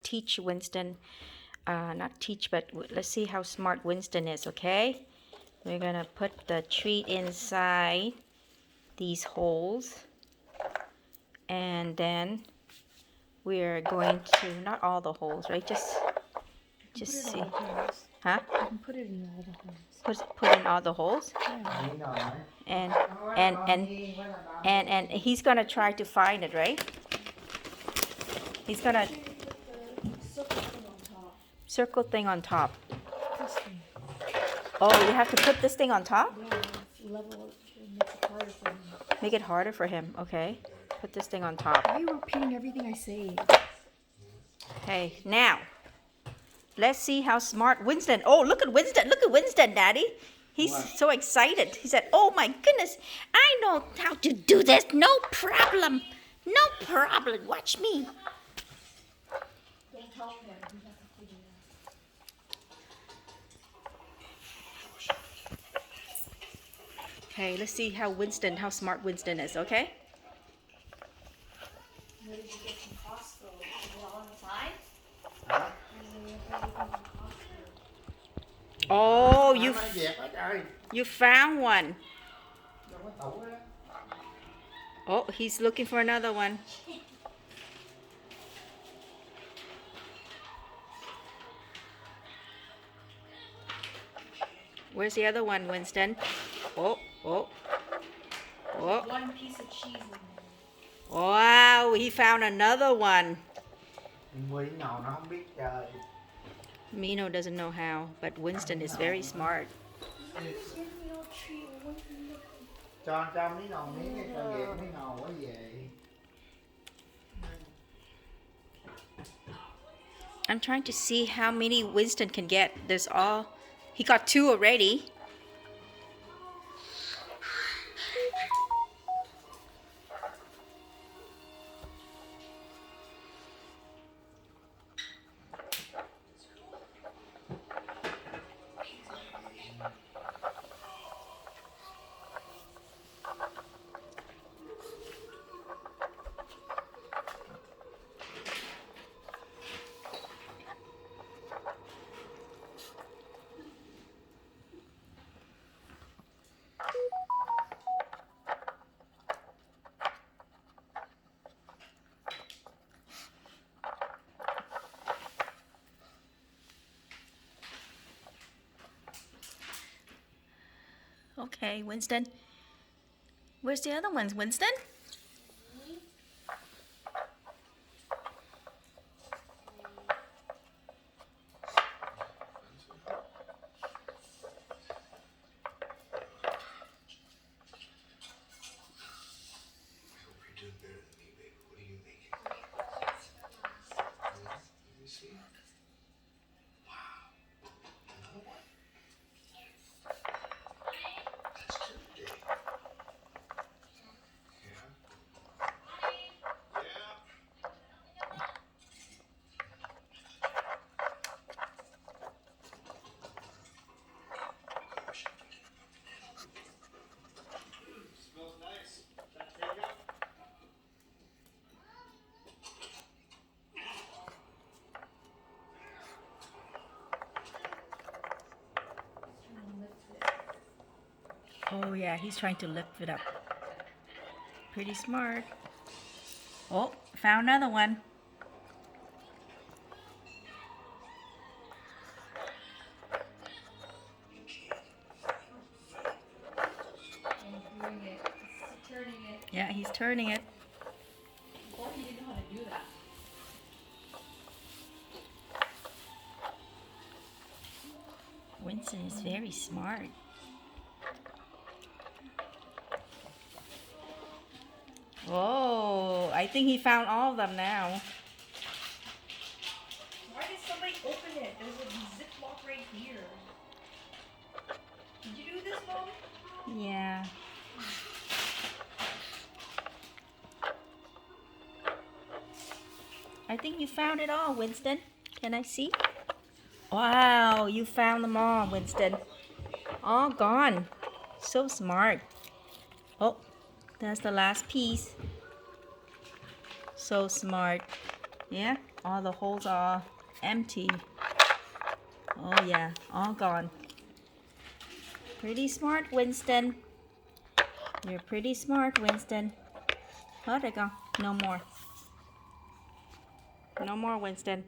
teach Winston, not teach, but let's see how smart Winston is, okay? We're gonna put the treat inside these holes, and then we're going to, not all the holes, right? Just see. Huh? You can put it in all the holes. Put in all the holes. Yeah. And he's gonna try to find it, right? He's gonna circle thing on top. This thing. Oh, you have to put this thing on top? Yeah, it's level it makes it harder for him. Make it harder for him. Okay. Put this thing on top. Why are you repeating everything I say? Okay, now let's see how smart Winston. Oh, look at Winston. Look at Winston, Daddy. He's so excited. He said, "Oh my goodness, I know how to do this. No problem. No problem. Watch me." Don't help him. He has to figure it out. Okay, let's see how smart Winston is, okay? Where did you get from Costco? Is it all inside? Hả? Oh, Má má dẹp hết rồi. you found one. Trong cái tủ đó. Oh, he's looking for another one. Where's the other one, Winston? Oh. One piece of cheese in there. Wow, he found another one. Quỷ nào nó không biết trời. Mino doesn't know how, but Winston is very smart. Cho miếng nào miếng cái cho về miếng nào quá về. I'm trying to see how many Winston can get. He got 2 already. Okay, Winston. Where's the other ones, Winston? Oh yeah, he's trying to lift it up. Pretty smart. Oh, found another one. Yeah, he's turning it. Before he didn't know how to do that. Winston is very smart. Oh, I think he found all of them now. Why did somebody open it? There's a ziploc right here. Did you do this, Mom? Yeah. I think you found it all, Winston. Can I see? Wow, you found them all, Winston. All gone. So smart. Oh, that's the last piece. So smart. Yeah? All the holes are empty. Oh yeah, all gone. Pretty smart, Winston. You're pretty smart, Winston. Hết rồi con. No more. No more, Winston.